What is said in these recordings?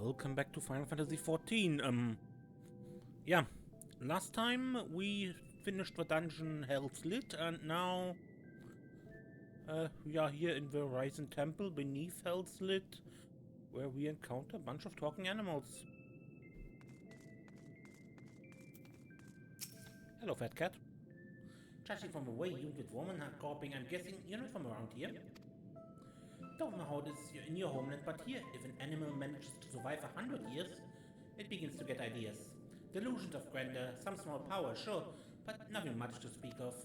Welcome back to Final Fantasy XIV. Yeah, last time we finished the dungeon Hell's Lit, and now we are here in the Rising Temple beneath Hell's Lit, where we encounter a bunch of talking animals. Hello, Fat Cat. Judging from the way you and women are coping, I'm guessing you're not from around here. Don't know how it is in your homeland, but here, if an animal manages to survive 100 years, it begins to get ideas. Delusions of grandeur, some small power, sure, but nothing much to speak of.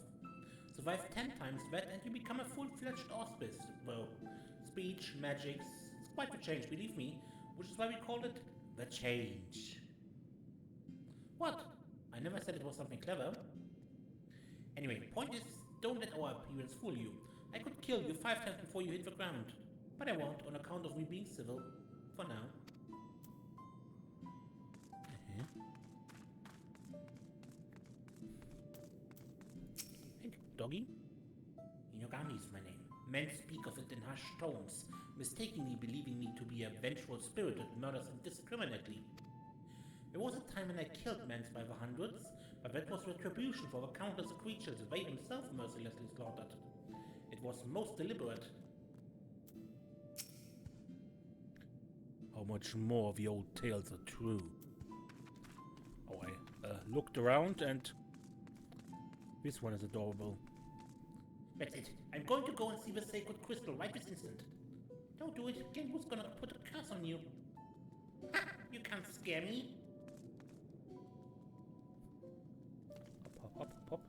Survive 10 times that and you become a full-fledged auspice. Well, speech, magics, it's quite the change, believe me, which is why we called it the change. What? I never said it was something clever. Anyway, point is, don't let our appearance fool you. I could kill you 5 times before you hit the ground. But I won't, on account of me being civil. For now. Hey, doggy. Inogami is my name. Men speak of it in hushed tones, mistakenly believing me to be a vengeful spirit that murders indiscriminately. There was a time when I killed men by the hundreds, but that was retribution for the countless creatures they themselves mercilessly slaughtered. It was most deliberate. How much more of the old tales are true? Oh, I looked around and this one is adorable. That's it. I'm going to go and see the sacred crystal right this instant. Don't do it. Genwu's gonna put a curse on you. Ha! You can't scare me. Hop, hop, hop, hop.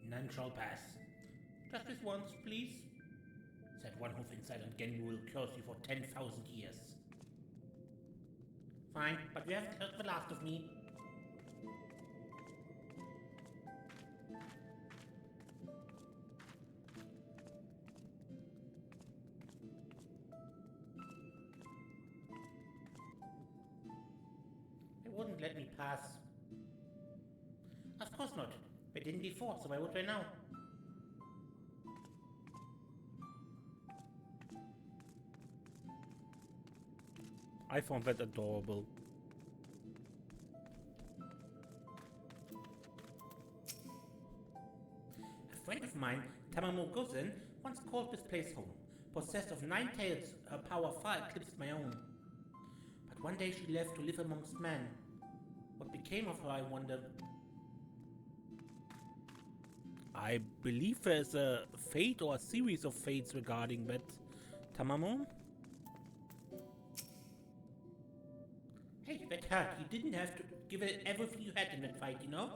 None shall pass. Just this once, please. Set one hoof inside and Genwu will curse you for 10,000 years. Fine, but you haven't heard the last of me. They wouldn't let me pass. Of course not. They didn't before, so why would they now? I found that adorable. A friend of mine, Tamamo Gozen, once called this place home. Possessed of 9 tails, her power far eclipsed my own. But one day she left to live amongst men. What became of her, I wonder? I believe there's a fate or a series of fates regarding that Tamamo. Hey, that hurt. You didn't have to give it everything you had in that fight, you know?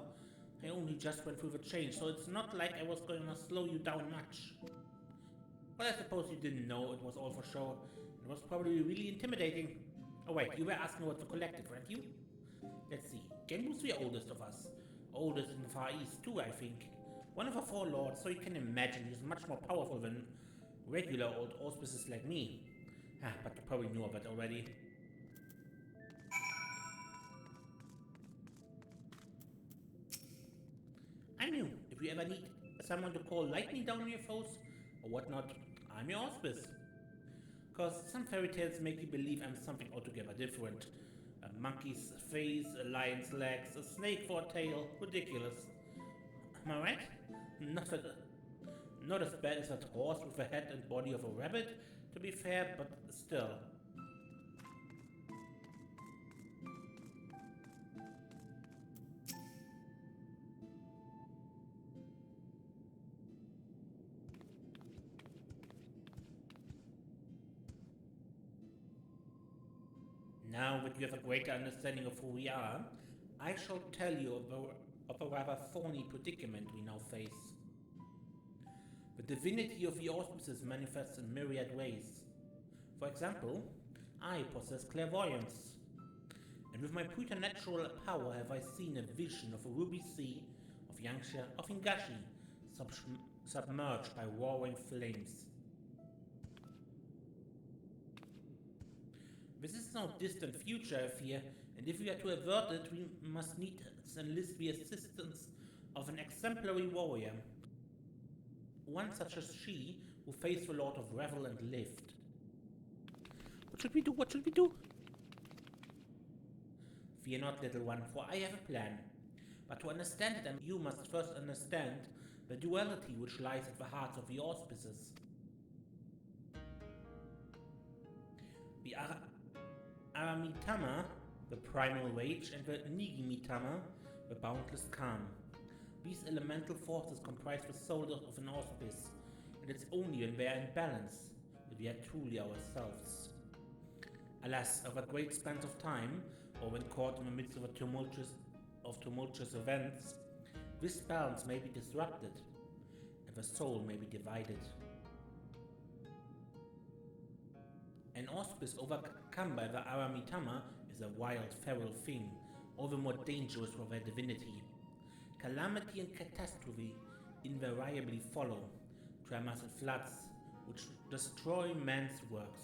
I only just went through the change, so it's not like I was going to slow you down much. Well, I suppose you didn't know it was all for show. It was probably really intimidating. Oh wait, you were asking about the collective, weren't you? Let's see. Genwu's the oldest of us. Oldest in the Far East too, I think. One of the 4 lords, so you can imagine he's much more powerful than regular old auspices like me. But you probably knew of it already. I'm new. If you ever need someone to call lightning down on your foes or whatnot, I'm your auspice. Cause some fairy tales make you believe I'm something altogether different. A monkey's face, a lion's legs, a snake for a tail. Ridiculous. Am I right? Not as bad as that horse with the head and body of a rabbit, to be fair, but still. Now that you have a greater understanding of who we are, I shall tell you of a rather thorny predicament we now face. The divinity of the auspices manifests in myriad ways. For example, I possess clairvoyance, and with my preternatural power have I seen a vision of a ruby sea, of Yangsha, of Ingashi, submerged by roaring flames. This is no distant future, I fear, and if we are to avert it, we must needs enlist the assistance of an exemplary warrior. One such as she, who faced the Lord of Revel and lived. What should we do? What should we do? Fear not, little one, for I have a plan. But to understand it, you must first understand the duality which lies at the heart of the Auspices. The Aramitama, the primal rage, and the Nigimitama, the boundless calm. These elemental forces comprise the soul of an auspice, and it's only when they are in balance that we are truly ourselves. Alas, over great spans of time, or when caught in the midst of tumultuous events, this balance may be disrupted, and the soul may be divided. An auspice overcome by the Aramitama is a wild, feral thing, all the more dangerous for their divinity. Calamity and catastrophe invariably follow, tremors and floods, which destroy man's works.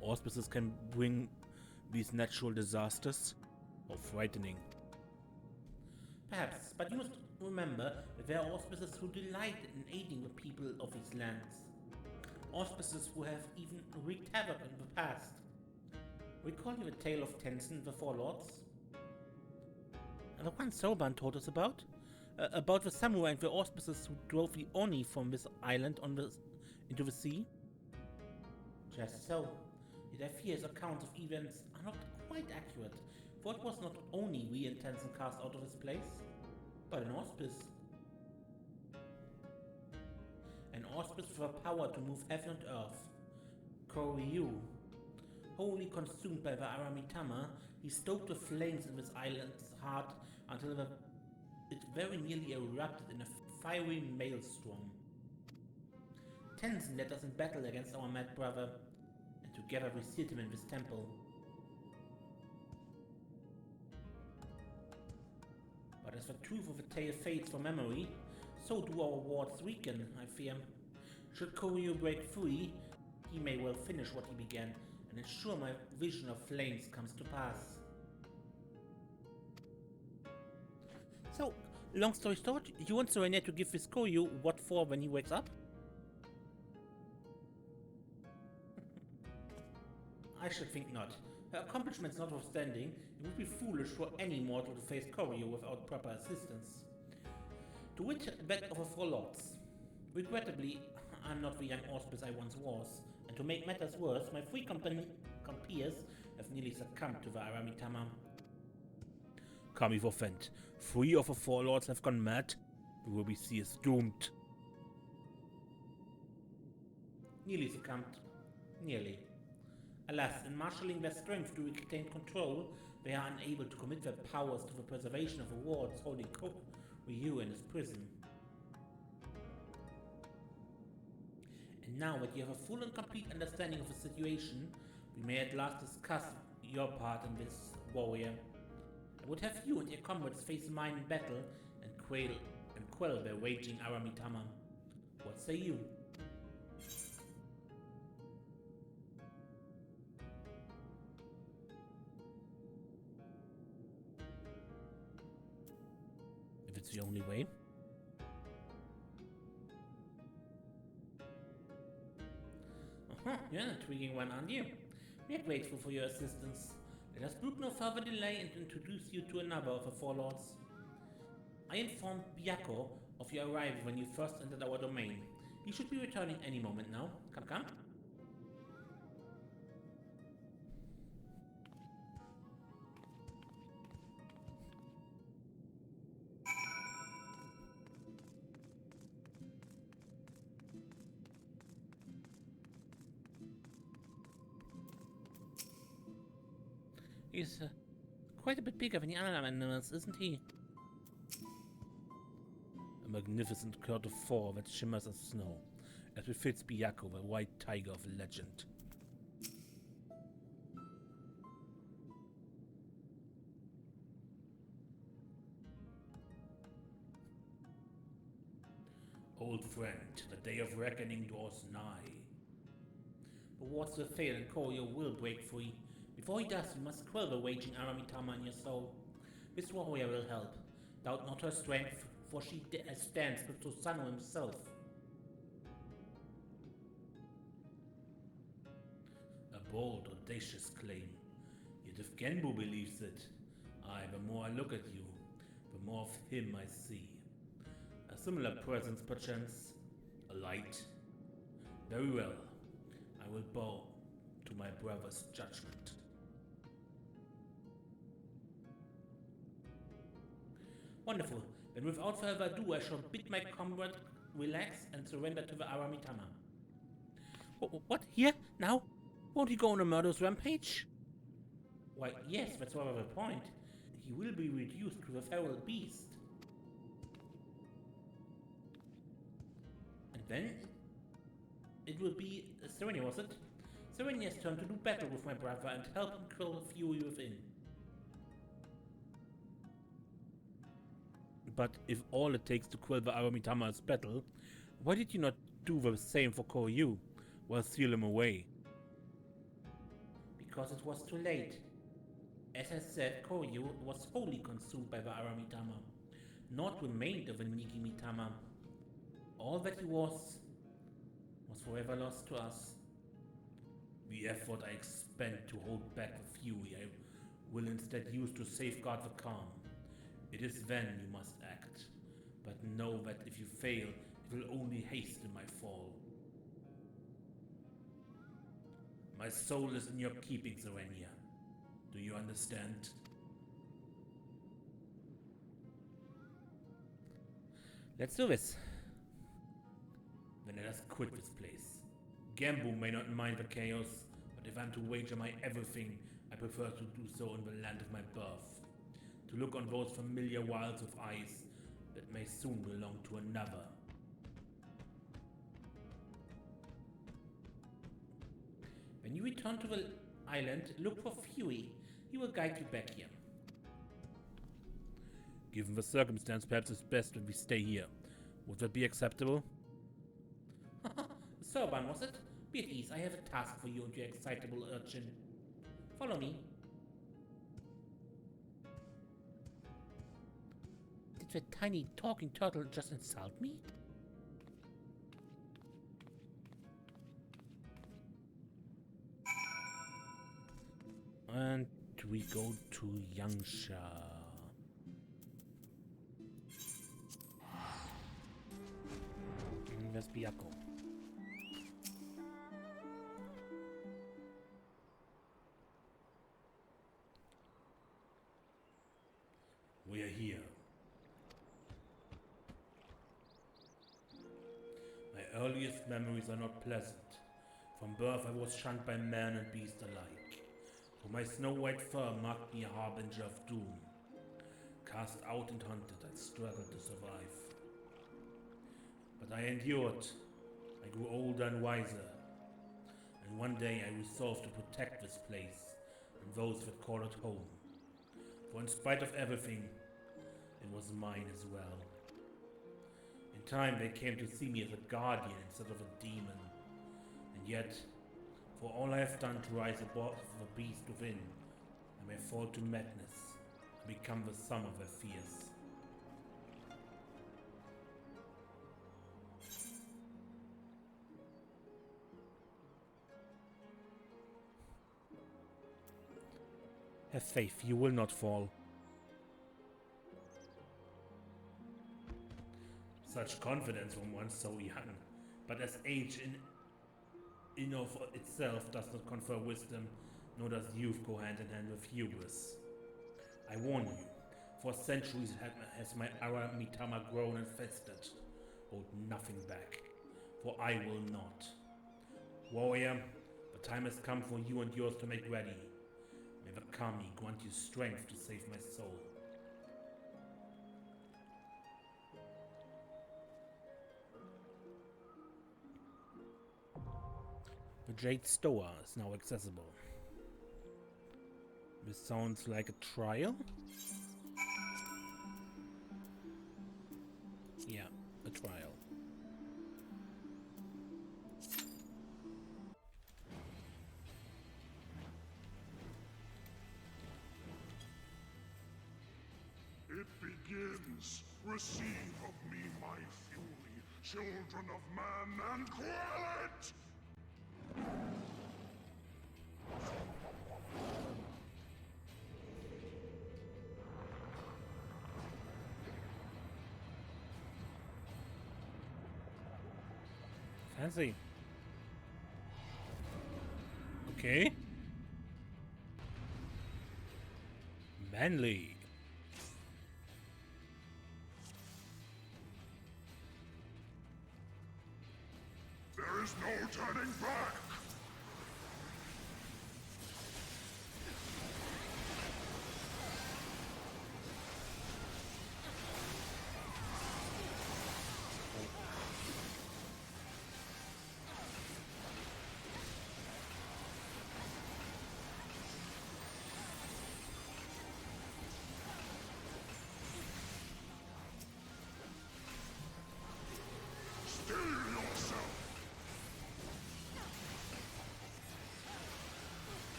Auspices can bring these natural disasters? How frightening. Perhaps, but you must remember that there are auspices who delight in aiding the people of these lands. Auspices who have even wreaked havoc in the past. Recall you the tale of Tenzin, the Four Lords? The one Soban told us about? About the samurai and the auspices who drove the Oni from this island into the sea? Just so. Yet I fear his accounts of events are not quite accurate, for it was not only we and Tenzin cast out of this place, but an auspice. An auspice with the power to move heaven and earth. Koryu. Wholly consumed by the Aramitama, he stoked the flames in this island's heart until it very nearly erupted in a fiery maelstrom. Tenzin led us in battle against our mad brother, and together we sealed him in this temple. But as the truth of the tale fades from memory, so do our wards weaken, I fear. Should Koryu break free, he may well finish what he began, and ensure my vision of flames comes to pass. So, long story short, you want Serenia to give this Koryu what for when he wakes up? I should think not. Her accomplishments notwithstanding, it would be foolish for any mortal to face Koryu without proper assistance. To which back of a Four Lords. Regrettably, I'm not the young auspice I once was, and to make matters worse, my three compeers have nearly succumbed to the Aramitama. Come with offend. 3 of the 4 lords have gone mad. The Ruby Sea is doomed. Nearly succumbed. Nearly. Alas, in marshalling their strength to retain control, they are unable to commit their powers to the preservation of the wards holding Koryu in his prison. And now that you have a full and complete understanding of the situation, we may at last discuss your part in this, warrior. I would have you and your comrades face mine in battle and quell their raging Aramitama. What say you? If it's the only way. You're an intriguing one, aren't you? We are grateful for your assistance. Let us brook no further delay and introduce you to another of the Four Lords. I informed Byakko of your arrival when you first entered our domain. He should be returning any moment now. Come. He's quite a bit bigger than the other animals, isn't he? A magnificent coat of fur that shimmers as snow, as befits Byakko, the white tiger of legend. Old friend, the day of reckoning draws nigh. But what's the fail and Koryu will break free. Before he does, you must quell the raging Aramitama in your soul. This warrior will help. Doubt not her strength, for she stands with Susano himself. A bold, audacious claim. Yet if Genbu believes it, the more I look at you, the more of him I see. A similar presence, perchance. A light. Very well. I will bow to my brother's judgment. Wonderful. Then without further ado, I shall bid my comrade relax and surrender to the Aramitama. What? Here? Now? Won't he go on a murderous rampage? Why, yes, that's rather the point. He will be reduced to the feral beast. And then it will be Serenia, was it? Serenia's turn to do battle with my brother and help him kill the fury within. But if all it takes to quell the Aramitama is battle, why did you not do the same for Koryu, or seal him away? Because it was too late. As I said, Koryu was wholly consumed by the Aramitama. Naught remained of the Nigimitama. All that he was forever lost to us. The effort I expend to hold back the fury I will instead use to safeguard the calm. It is then you must act, but know that if you fail, it will only hasten my fall. My soul is in your keeping, Serenia. Do you understand? Let's do this. Then let us quit this place. Genbu may not mind the chaos, but if I'm to wager my everything, I prefer to do so in the land of my birth. To look on those familiar wilds with eyes that may soon belong to another. When you return to the island, look for Fury. He will guide you back here. Given the circumstance, perhaps it's best that we stay here. Would that be acceptable? Serban, was it? Be at ease, I have a task for you and your excitable urchin. Follow me. Did the tiny talking turtle just insult me? And we go to Yangsha. There's Byakko. We are here. My earliest memories are not pleasant. From birth I was shunned by man and beast alike. For my snow-white fur marked me a harbinger of doom. Cast out and hunted, I struggled to survive. But I endured. I grew older and wiser. And one day I resolved to protect this place and those that call it home. For in spite of everything, it was mine as well. In time they came to see me as a guardian instead of a demon. And yet, for all I have done to rise above the beast within, I may fall to madness and become the sum of their fears. Have faith, you will not fall. Such confidence from one so young, but as age in of itself does not confer wisdom, nor does youth go hand in hand with hubris. I warn you, for centuries has my Aramitama grown and festered. Hold nothing back, for I will not. Warrior, the time has come for you and yours to make ready. May the Kami grant you strength to save my soul. The Jade Stoa is now accessible. This sounds like a trial? Yeah, a trial. It begins. Humans, receive of me my fury, children of man, and quell it! Fancy. Okay. Manly. There is no turning back! Still yourself!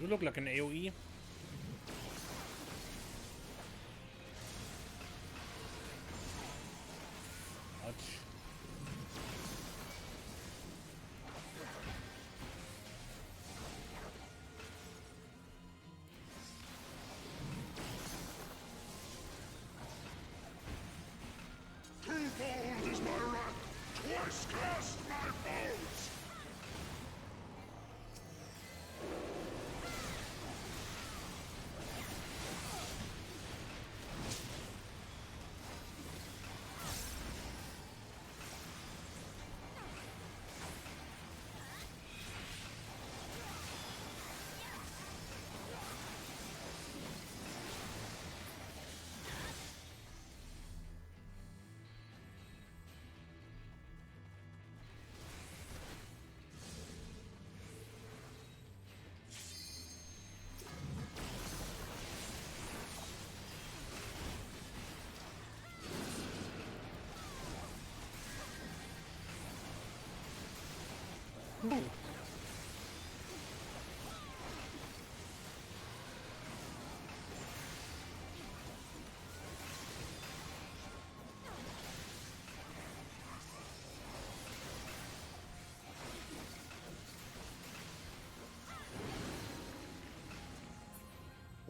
You look like an AoE. Ouch. Twofold is my wrath, twice cast my foes!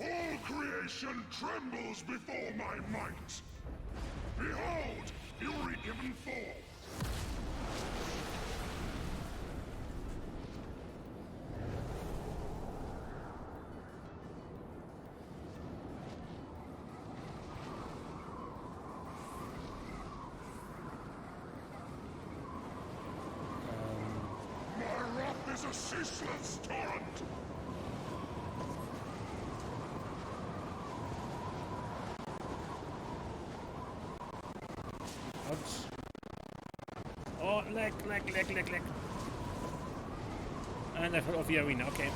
All creation trembles before my might! Behold, fury given forth! My wrath is a ceaseless torrent! Ouch. Oh, leg. And I fell off the arena, okay.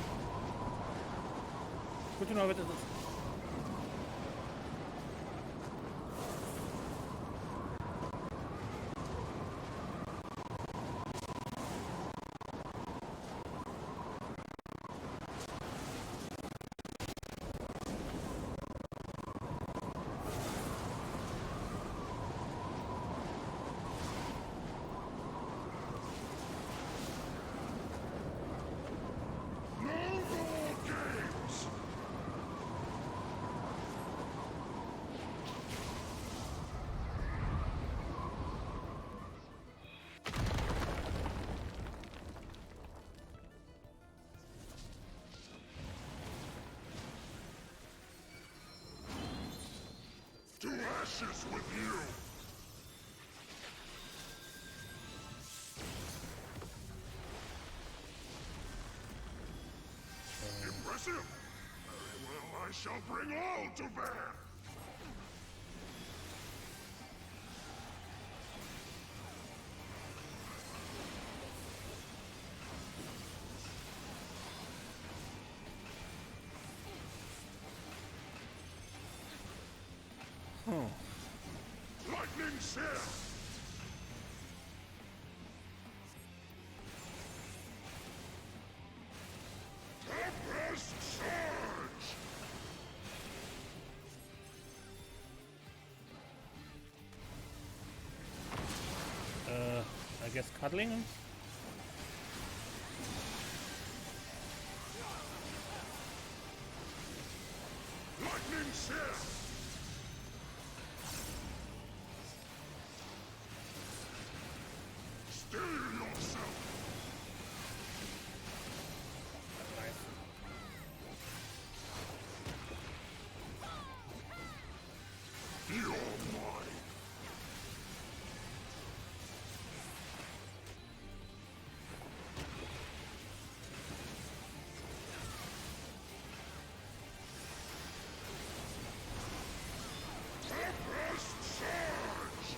Good to know what it is. No more games! To ashes with you! shall bring all to bear! Lightning Seer! Tempest Surge! I guess cuddling him? Lightning Seer! Still yourself! You're mine! Tempest Surge!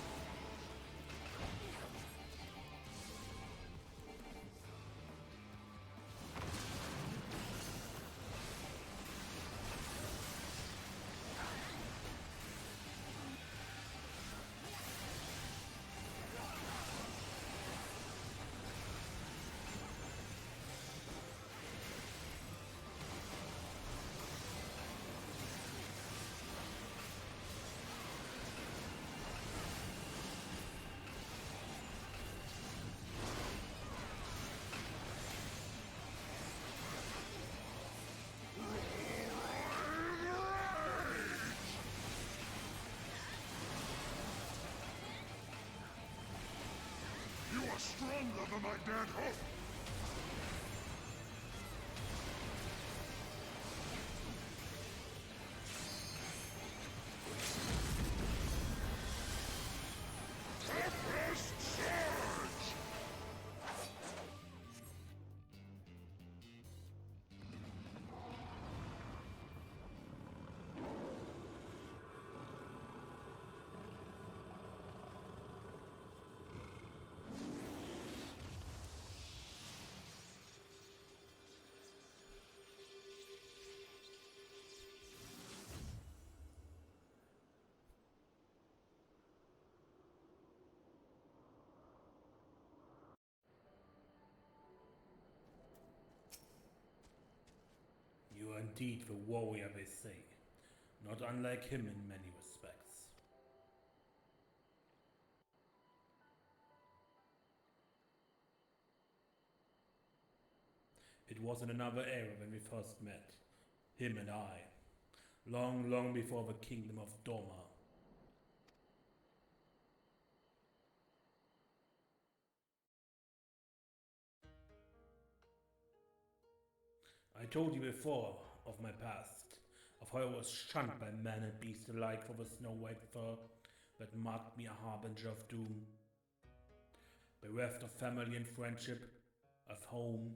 You are stronger than I dared hope! Tempest Surge! You are indeed the warrior they say, not unlike him in many respects. It was in another era when we first met, him and I, long, long before the kingdom of Doma. I told you before of my past, of how I was shunned by man and beast alike for the snow-white fur that marked me a harbinger of doom. Bereft of family and friendship, of home,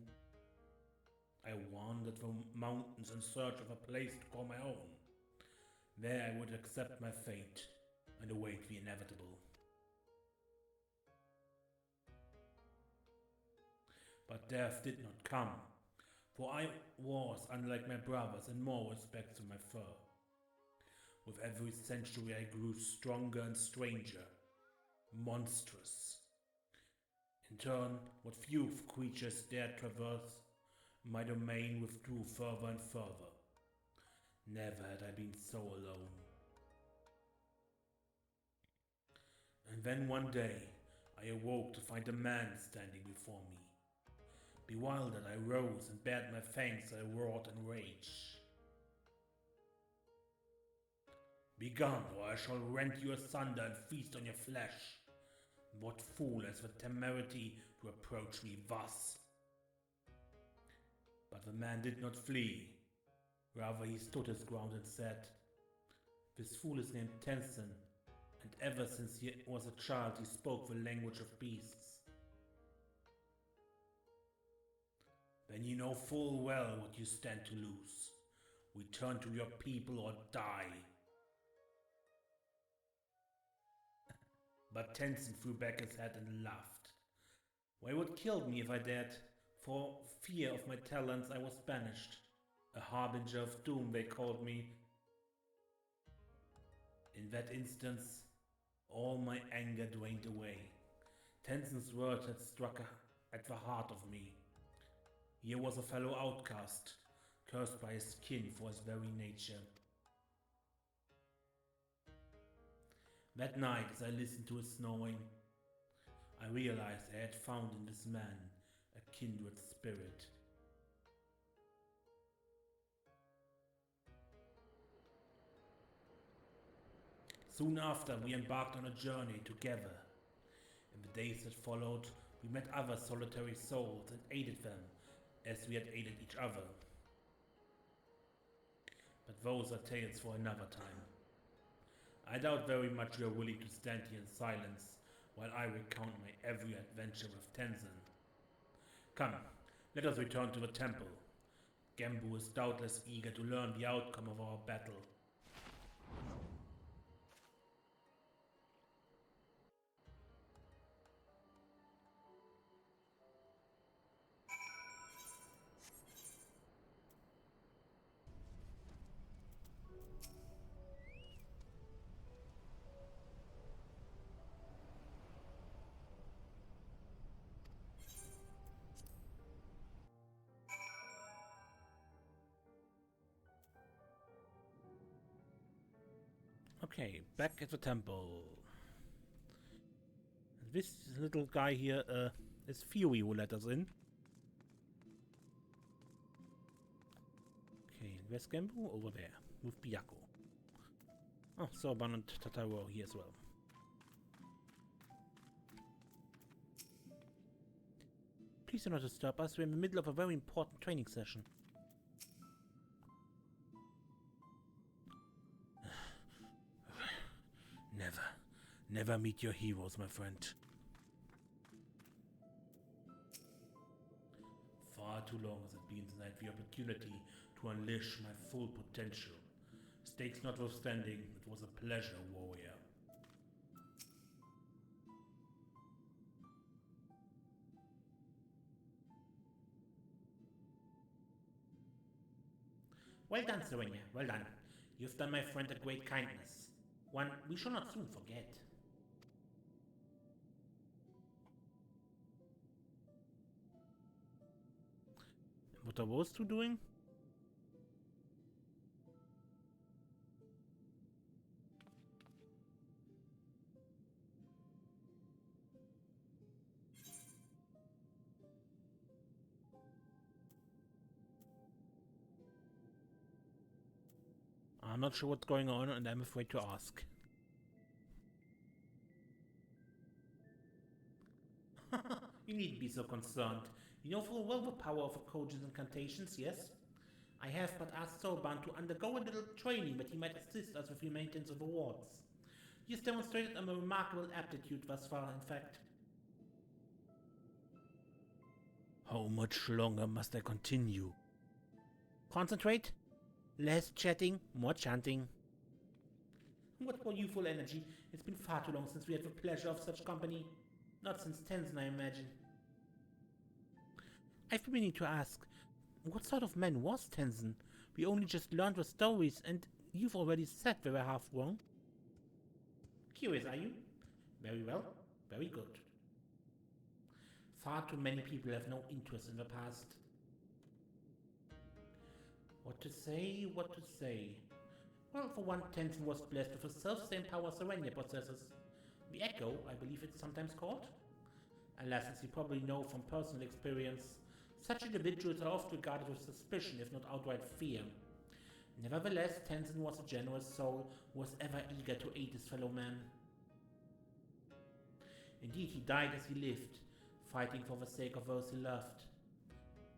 I wandered the mountains in search of a place to call my own. There I would accept my fate and await the inevitable. But death did not come, for I was unlike my brothers in more respects than my fur. With every century I grew stronger and stranger, monstrous. In turn, what few creatures dared traverse my domain withdrew further and further. Never had I been so alone. And then one day, I awoke to find a man standing before me. Bewildered, I rose and bared my fangs. I roared in rage. Begone, or I shall rend you asunder and feast on your flesh. What fool has the temerity to approach me thus? But the man did not flee. Rather, he stood his ground and said, "This fool is named Tenson, and ever since he was a child he spoke the language of beasts. Then you know full well what you stand to lose. Return to your people or die. But Tenzin threw back his head and laughed. They would kill me if I dared. For fear of my talents I was banished. A harbinger of doom they called me. In that instance, all my anger drained away. Tenzin's words had struck at the heart of me. Here was a fellow outcast, cursed by his kin for his very nature. That night, as I listened to his snoring, I realized I had found in this man a kindred spirit. Soon after, we embarked on a journey together. In the days that followed, we met other solitary souls and aided them, as we had aided each other. But those are tales for another time. I doubt very much you are willing to stand here in silence while I recount my every adventure with Tenzin. Come, let us return to the temple. Genbu is doubtless eager to learn the outcome of our battle. Okay, back at the temple. This little guy here is Fury who let us in. Okay, where's Genbu? Over there, with Byakko. Oh, Sorban and Tataro here as well. Please do not disturb us, we're in the middle of a very important training session. Never meet your heroes, my friend. Far too long has it been since I had the opportunity to unleash my full potential. Stakes notwithstanding, it was a pleasure, warrior. Well done, Serenia, well done. You've done my friend a great kindness. One we shall not soon forget. What are those two doing? I'm not sure what's going on, and I'm afraid to ask. You needn't be so concerned. You know full well the power of Koji's incantations, yes? I have but asked Soban to undergo a little training that he might assist us with the maintenance of the wards. He has demonstrated a remarkable aptitude thus far, in fact. How much longer must I continue? Concentrate. Less chatting, more chanting. What for youthful energy? It's been far too long since we had the pleasure of such company. Not since Tenzin, I imagine. I've been meaning to ask, what sort of man was Tenzin? We only just learned the stories, and you've already said they were half wrong. Curious, are you? Very well, very good. Far too many people have no interest in the past. What to say, what to say? Well, for one, Tenzin was blessed with the self-same power Serenia possesses. Byakko, I believe it's sometimes called. Alas, as you probably know from personal experience, such individuals are often regarded with suspicion, if not outright fear. Nevertheless, Tenzin was a generous soul who was ever eager to aid his fellow man. Indeed, he died as he lived, fighting for the sake of those he loved.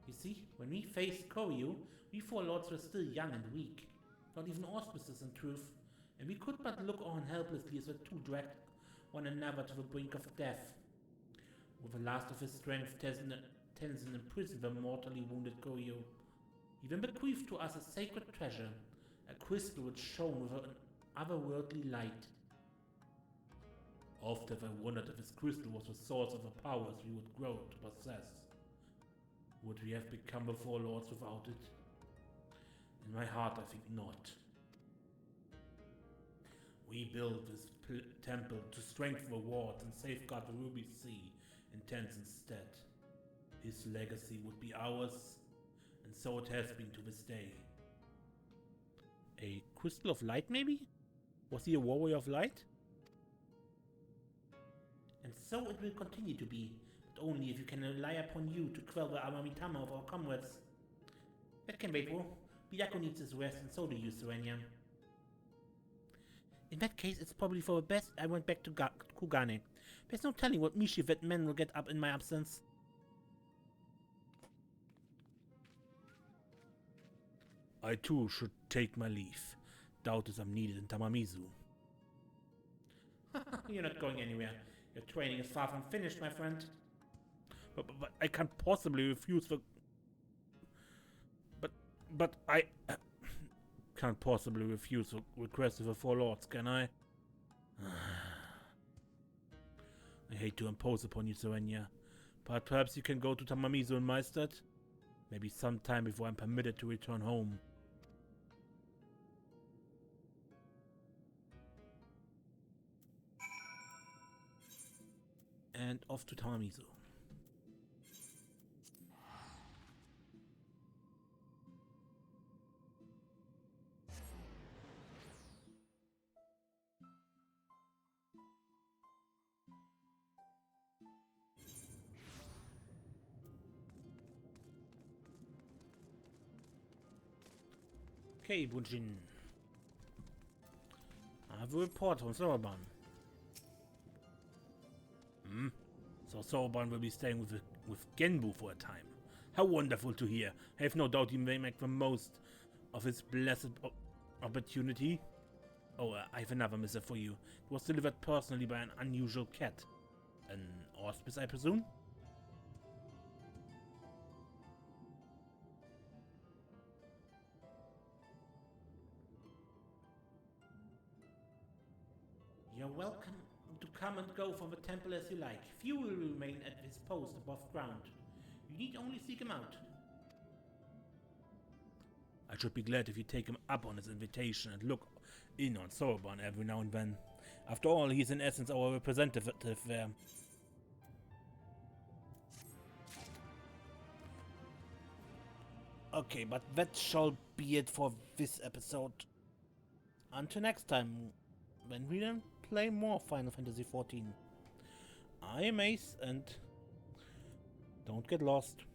You see, when we faced Koryu, we four lords were still young and weak, not even Auspices in truth, and we could but look on helplessly as the two dragged one another to the brink of death. With the last of his strength, Tenzin imprisoned the mortally wounded Koryu. even bequeathed to us a sacred treasure, a crystal which shone with an otherworldly light. Often I wondered if this crystal was the source of the powers we would grow to possess. Would we have become the Four Lords without it? In my heart, I think not. We built this temple to strengthen the wards and safeguard the Ruby Sea in Ten's instead. His legacy would be ours, and so it has been to this day. A crystal of light, maybe? Was he a warrior of light? And so it will continue to be, but only if you can rely upon you to quell the Aramitama of our comrades. That can wait, bro. Byakko needs his rest, and so do you, Serenia. In that case, it's probably for the best I went back to Kugane. There's no telling what mischief that man will get up in my absence. I too should take my leave. Doubtless I'm needed in Tamamizu. You're not going anywhere. Your training is far from finished, my friend. But I can't possibly refuse the... But I... can't possibly refuse the request of the Four Lords, can I? I hate to impose upon you, Serenia, but perhaps you can go to Tamamizu in my stead? Maybe sometime before I'm permitted to return home. And off to Tamamizu. Okay, Bunjin. I have a report from Soroban. So Soroban will be staying with Genbu for a time. How wonderful to hear. I have no doubt he may make the most of his blessed opportunity. Oh, I have another missive for you. It was delivered personally by an unusual cat. An Auspice, I presume? You're welcome to come and go from the temple as you like. Few will remain at his post above ground. You need only seek him out. I should be glad if you take him up on his invitation and look in on Soroban every now and then. After all, he's in essence our representative there. Okay, but that shall be it for this episode. Until next time, when we then play more Final Fantasy XIV. I am Ace, and don't get lost.